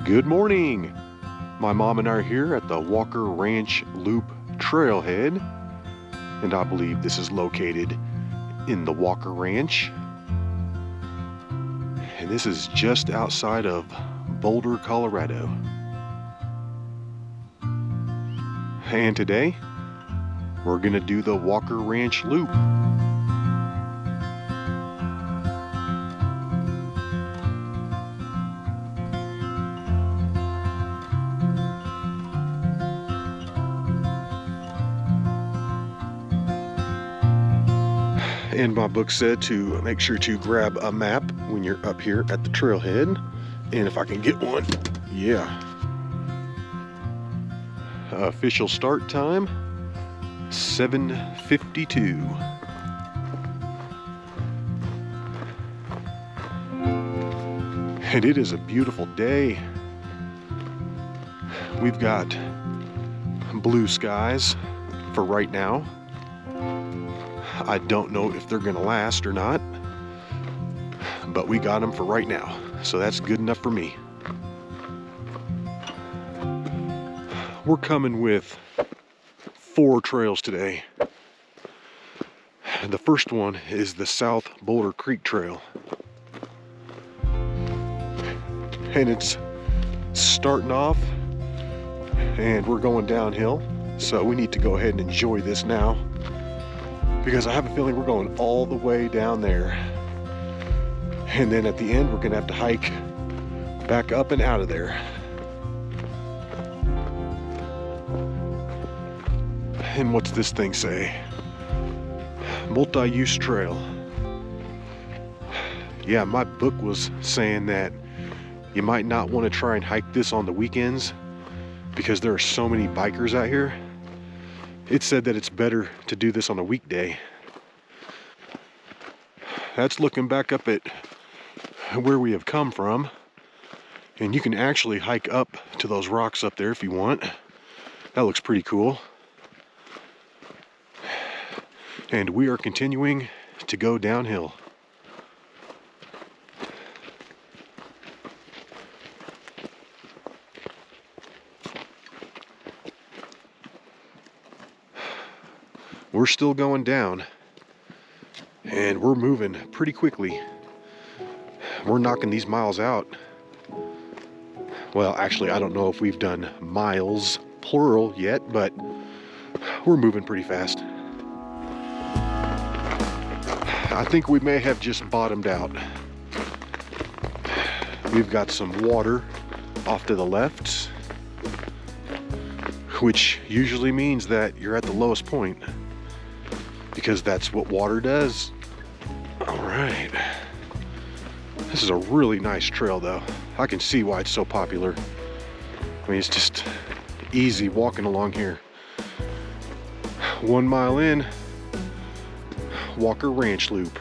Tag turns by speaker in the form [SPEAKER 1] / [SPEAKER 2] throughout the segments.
[SPEAKER 1] Good morning! My mom and I are here at the Walker Ranch Loop Trailhead, and I believe this is located in the Walker Ranch. And this is just outside of Boulder, Colorado. And today, we're gonna do the Walker Ranch Loop. And my book said to make sure to grab a map when you're up here at the trailhead. And if I can get one, yeah. Official start time, 7:52. And it is a beautiful day. We've got blue skies for right now. I don't know if they're gonna last or not, but we got them for right now, so that's good enough for me. We're coming with 4 trails today. The first one is the South Boulder Creek Trail, and it's starting off and we're going downhill, so we need to go ahead and enjoy this now, because I have a feeling we're going all the way down there. And then at the end, we're gonna have to hike back up and out of there. And what's this thing say? Multi-use trail. Yeah, my book was saying that you might not want to try and hike this on the weekends because there are so many bikers out here. It said that it's better to do this on a weekday. That's looking back up at where we have come from. And you can actually hike up to those rocks up there if you want. That looks pretty cool. And we are continuing to go downhill. We're still going down, and we're moving pretty quickly. We're knocking these miles out. Well, actually, I don't know if we've done miles, plural, yet, but we're moving pretty fast. I think we may have just bottomed out. We've got some water off to the left, which usually means that you're at the lowest point, because that's what water does. All right. This is a really nice trail though. I can see why it's so popular. I mean, it's just easy walking along here. 1 mile in, Walker Ranch Loop.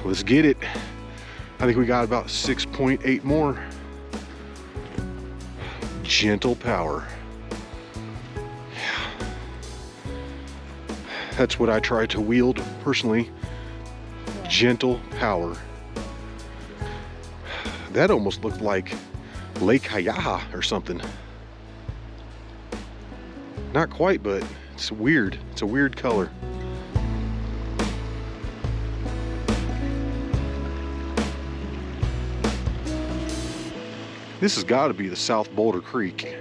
[SPEAKER 1] Let's get it. I think we got about 6.8 more. Gentle power. That's what I try to wield personally. Gentle power. That almost looked like Lake Hayaha or something. Not quite, but it's weird. It's a weird color. This has got to be the South Boulder Creek.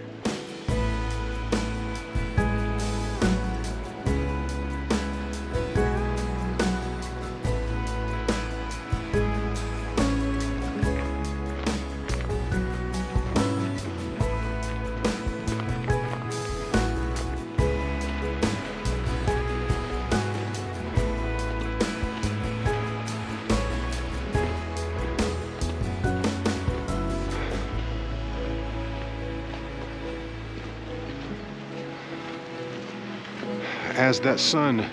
[SPEAKER 1] As that sun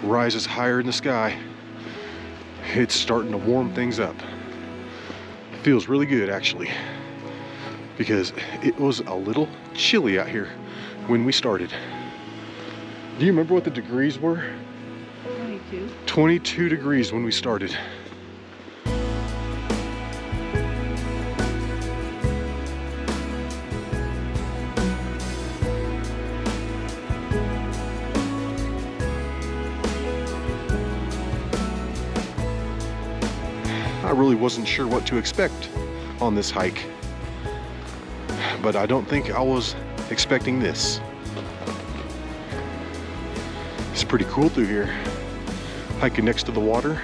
[SPEAKER 1] rises higher in the sky, it's starting to warm things up. It feels really good actually, because it was a little chilly out here when we started. Do you remember what the degrees were?
[SPEAKER 2] 22.
[SPEAKER 1] 22 degrees when we started. I really wasn't sure what to expect on this hike. But I don't think I was expecting this. It's pretty cool through here, hiking next to the water.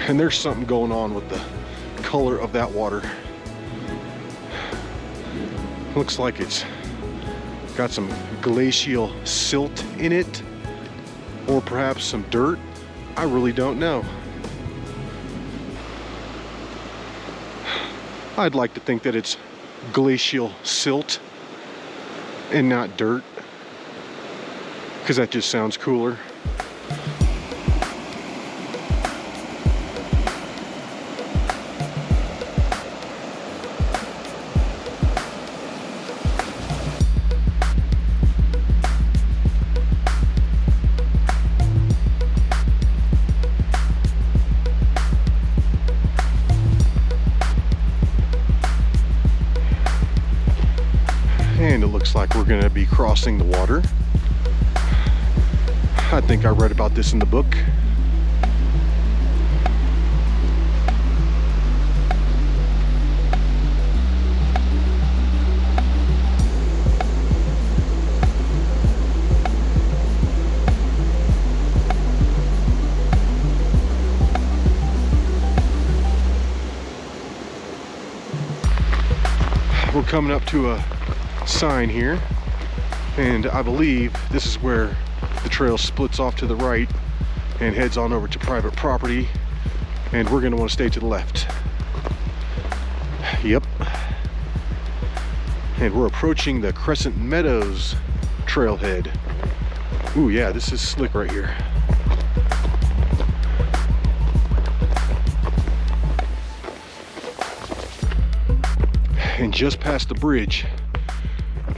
[SPEAKER 1] And there's something going on with the color of that water. Looks like it's got some glacial silt in it, or perhaps some dirt. I really don't know. I'd like to think that it's glacial silt and not dirt, because that just sounds cooler. And it looks like we're going to be crossing the water. I think I read about this in the book. We're coming up to a sign here, and I believe this is where the trail splits off to the right and heads on over to private property, and we're going to want to stay to the left. Yep. And we're approaching the Crescent Meadows trailhead. Ooh, yeah, this is slick right here. And just past the bridge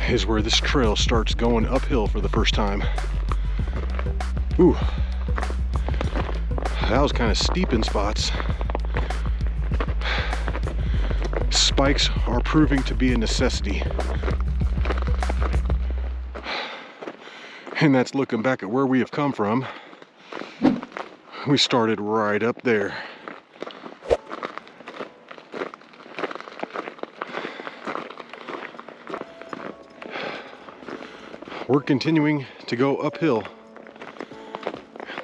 [SPEAKER 1] is where this trail starts going uphill for the first time. Ooh, that was kind of steep in spots. Spikes are proving to be a necessity. And that's looking back at where we have come from. We started right up there. We're continuing to go uphill.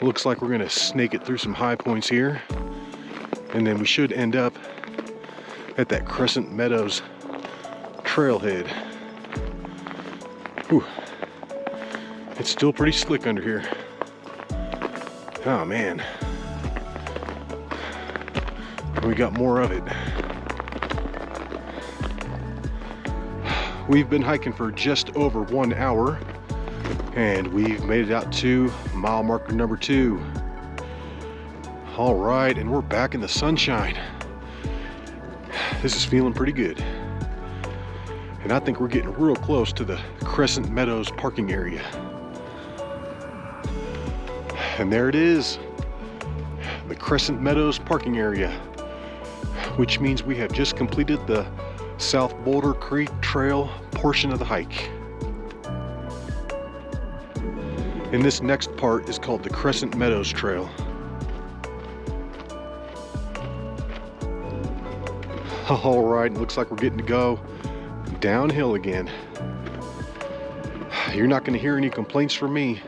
[SPEAKER 1] Looks like we're gonna snake it through some high points here, and then we should end up at that Crescent Meadows trailhead. Whew. It's still pretty slick under here. Oh man. We got more of it. We've been hiking for just over 1 hour, and we've made it out to mile marker number 2. All right, and we're back in the sunshine. This is feeling pretty good. And I think we're getting real close to the Crescent Meadows parking area. And there it is, the Crescent Meadows parking area, which means we have just completed the South Boulder Creek Trail portion of the hike. And this next part is called the Crescent Meadows Trail. All right, it looks like we're getting to go downhill again. You're not going to hear any complaints from me.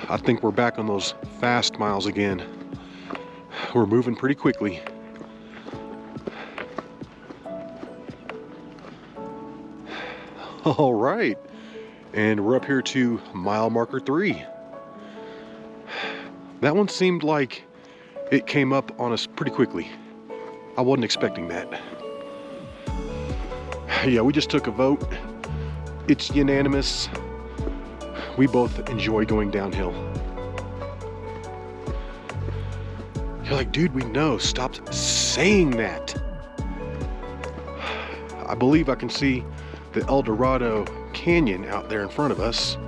[SPEAKER 1] I think we're back on those fast miles again. We're moving pretty quickly. All right, and we're up here to mile marker 3. That one seemed like it came up on us pretty quickly. I wasn't expecting that. Yeah, we just took a vote. It's unanimous. We both enjoy going downhill. You're like, dude, we know. Stop saying that. I believe I can see the Eldorado Canyon out there in front of us.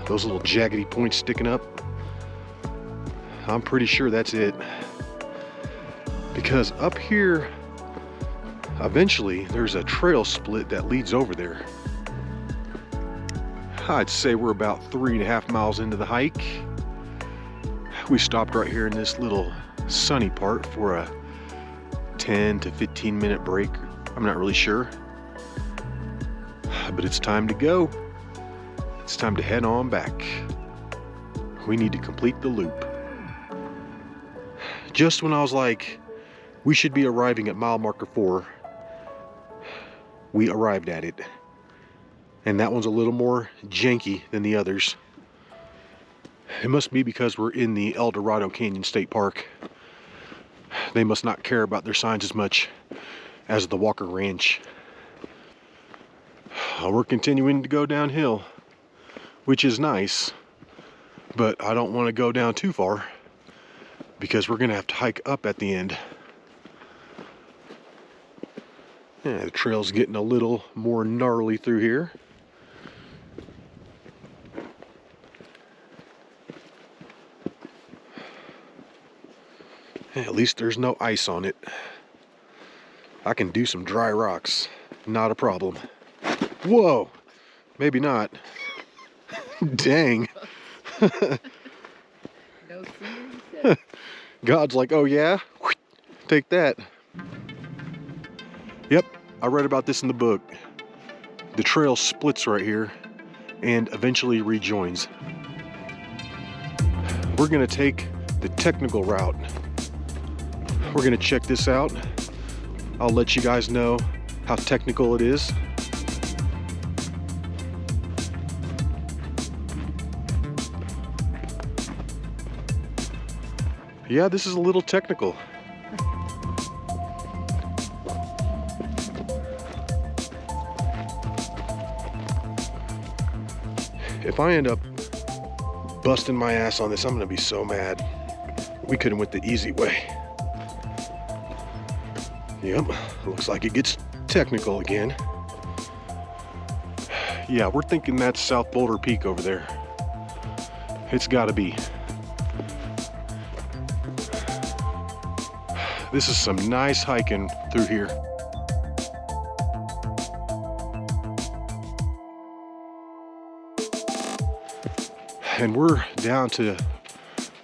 [SPEAKER 1] Those little jaggedy points sticking up. I'm pretty sure that's it. Because up here Eventually, there's a trail split that leads over there. I'd say we're about 3.5 miles into the hike. We stopped right here in this little sunny part for a 10 to 15 minute break. I'm not really sure. But it's time to go. It's time to head on back. We need to complete the loop. Just when I was like, we should be arriving at mile marker 4, we arrived at it. And that one's a little more janky than the others. It must be because we're in the Eldorado Canyon State Park. They must not care about their signs as much as the Walker Ranch. We're continuing to go downhill, which is nice, but I don't want to go down too far because we're going to have to hike up at the end. Yeah, the trail's getting a little more gnarly through here. At least there's no ice on it. I can do some dry rocks, not a problem. Whoa, maybe not. Dang.
[SPEAKER 2] No sooner.
[SPEAKER 1] God's like, oh yeah? Take that. Yep, I read about this in the book. The trail splits right here and eventually rejoins. We're gonna take the technical route. We're gonna check this out. I'll let you guys know how technical it is. Yeah, this is a little technical. If I end up busting my ass on this, I'm gonna be so mad. We could have went the easy way. Yep, looks like it gets technical again. Yeah, we're thinking that's South Boulder Peak over there. It's gotta be. This is some nice hiking through here. And we're down to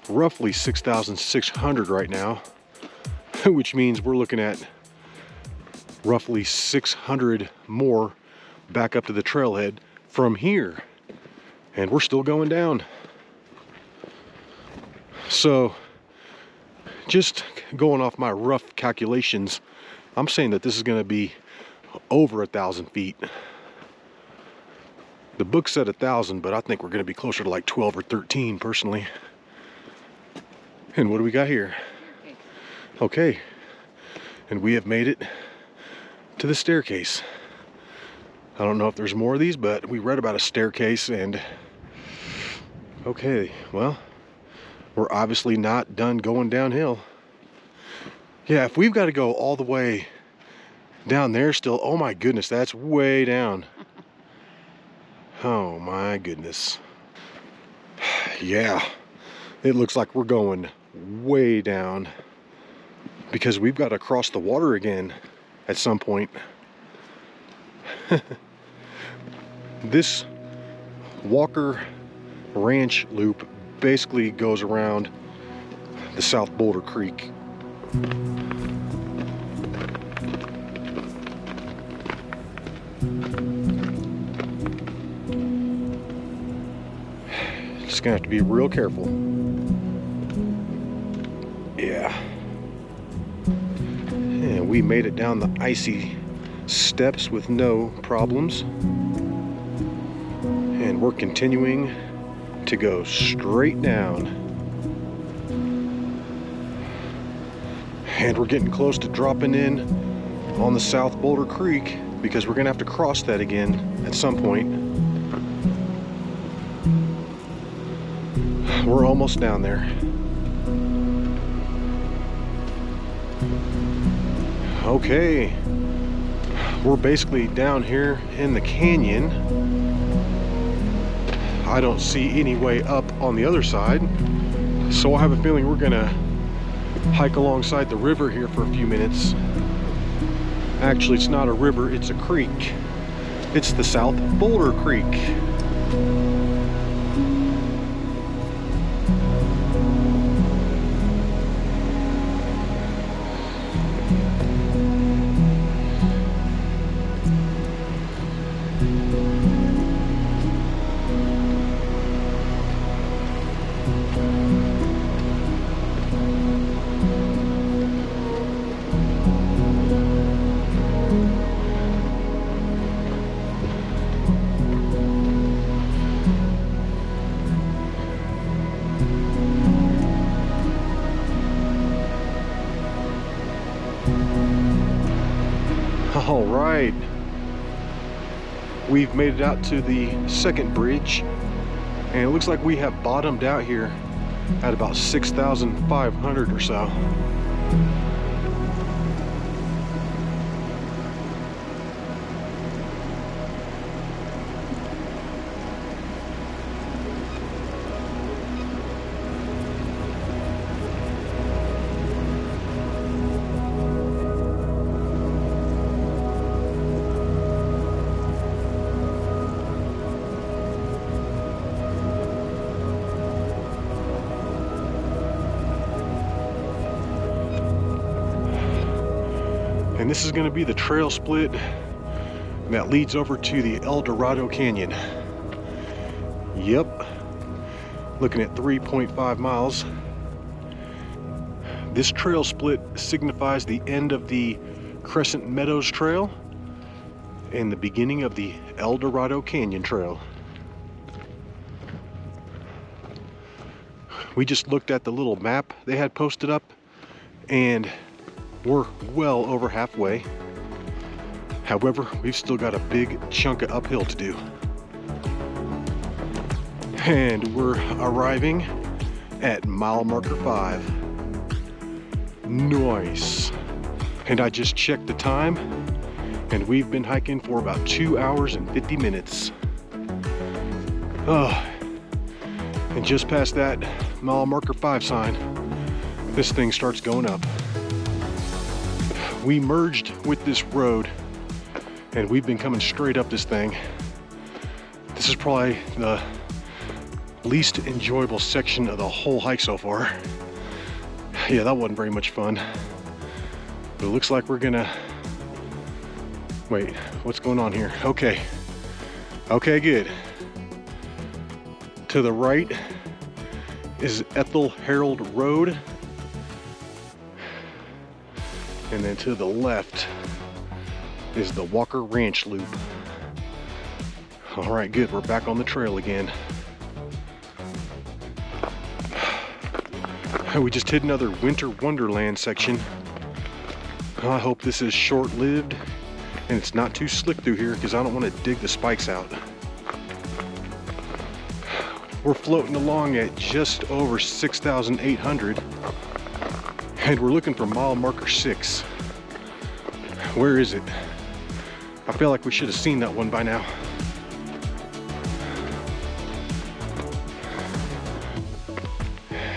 [SPEAKER 1] roughly 6,600 right now, which means we're looking at roughly 600 more back up to the trailhead from here. And we're still going down. So, just going off my rough calculations, I'm saying that this is going to be over 1,000 feet. The book said 1,000, but I think we're going to be closer to like 12 or 13 personally. And what do we got here? Okay, and we have made it to the staircase. I don't know if there's more of these, but we read about a staircase, and okay, well, we're obviously not done going downhill. Yeah, if we've got to go all the way down there still, oh my goodness, that's way down. Oh my goodness. Yeah, it looks like we're going way down because we've got to cross the water again at some point. This Walker Ranch loop basically goes around the South Boulder Creek. Just gonna have to be real careful. Yeah. And we made it down the icy steps with no problems. And we're continuing to go straight down. And we're getting close to dropping in on the South Boulder Creek because we're gonna have to cross that again at some point. We're almost down there. Okay, we're basically down here in the canyon. I don't see any way up on the other side, so I have a feeling we're gonna hike alongside the river here for a few minutes Actually, it's not a river, it's a creek. It's the South Boulder Creek. All right, we've made it out to the second bridge, and it looks like we have bottomed out here at about 6,500 or so. And this is going to be the trail split that leads over to the Eldorado Canyon. Yep, looking at 3.5 miles. This trail split signifies the end of the Crescent Meadows Trail and the beginning of the Eldorado Canyon Trail. We just looked at the little map they had posted up, and we're well over halfway. However, we've still got a big chunk of uphill to do. And we're arriving at mile marker 5. Nice. And I just checked the time, and we've been hiking for about 2 hours and 50 minutes. Oh, and just past that mile marker 5 sign, this thing starts going up. We merged with this road, and we've been coming straight up this thing. This is probably the least enjoyable section of the whole hike so far. Yeah, that wasn't very much fun. But it looks like we're gonna... Wait, what's going on here? Okay. Okay, good. To the right is Ethel Harold Road. And then to the left is the Walker Ranch Loop. All right, good, we're back on the trail again. We just hit another winter wonderland section. I hope this is short-lived and it's not too slick through here, because I don't want to dig the spikes out. We're floating along at just over 6,800. And we're looking for mile marker 6. Where is it? I feel like we should have seen that one by now.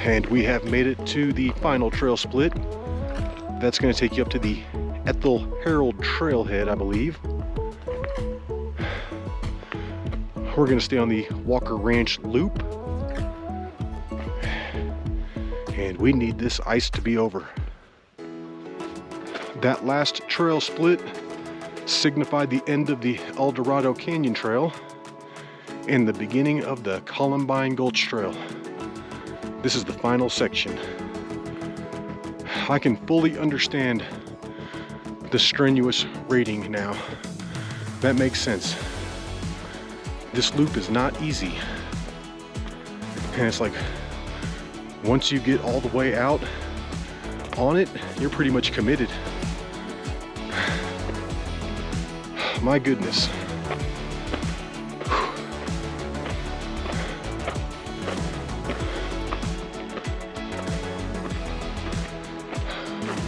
[SPEAKER 1] And we have made it to the final trail split. That's going to take you up to the Ethel Harold Trailhead, I believe. We're going to stay on the Walker Ranch Loop. And we need this ice to be over. That last trail split signified the end of the Eldorado Canyon Trail and the beginning of the Columbine Gulch Trail. This is the final section. I can fully understand the strenuous rating now. That makes sense. This loop is not easy. And it's like, once you get all the way out on it, you're pretty much committed. My goodness.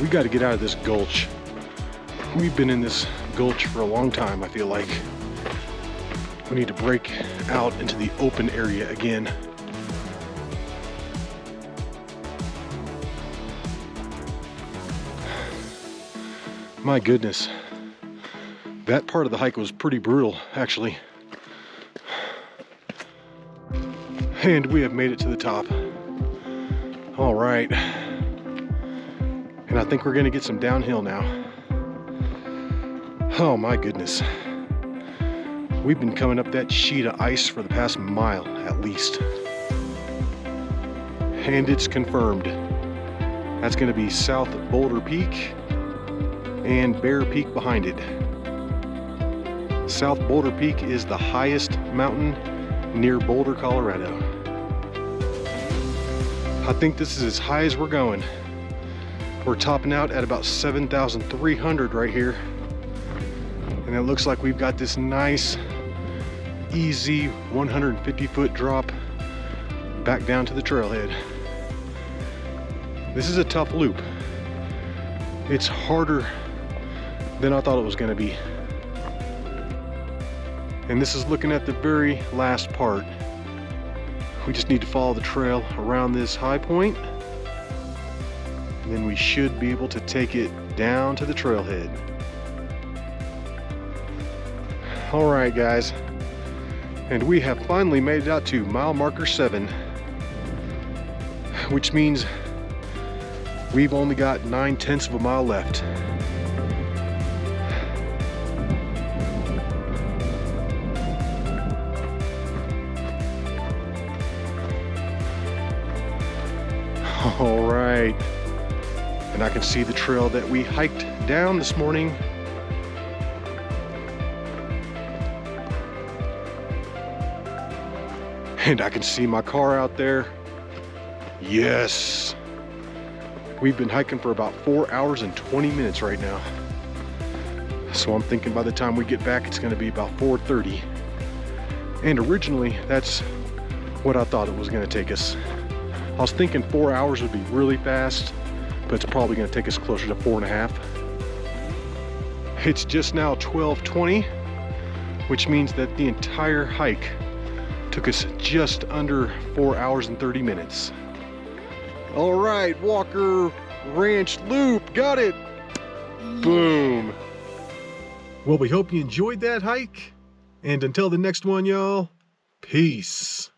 [SPEAKER 1] We got to get out of this gulch. We've been in this gulch for a long time, I feel like. We need to break out into the open area again. My goodness. That part of the hike was pretty brutal, actually. And we have made it to the top. All right. And I think we're gonna get some downhill now. Oh my goodness. We've been coming up that sheet of ice for the past mile at least. And it's confirmed. That's gonna be south of Boulder Peak and Bear Peak behind it. South Boulder Peak is the highest mountain near Boulder, Colorado. I think this is as high as we're going. We're topping out at about 7,300 right here. And it looks like we've got this nice, easy 150-foot drop back down to the trailhead. This is a tough loop. It's harder than I thought it was gonna be. And this is looking at the very last part. We just need to follow the trail around this high point, and then we should be able to take it down to the trailhead. All right, guys. And we have finally made it out to mile marker 7, which means we've only got 9/10 of a mile left. All right, and I can see the trail that we hiked down this morning. And I can see my car out there. Yes. We've been hiking for about 4 hours and 20 minutes right now. So I'm thinking by the time we get back, it's gonna be about 4:30. And originally, that's what I thought it was gonna take us. I was thinking 4 hours would be really fast, but it's probably gonna take us closer to 4.5. It's just now 12:20, which means that the entire hike took us just under 4 hours and 30 minutes. All right, Walker Ranch Loop, got it. Boom. Well, we hope you enjoyed that hike. And until the next one, y'all, peace.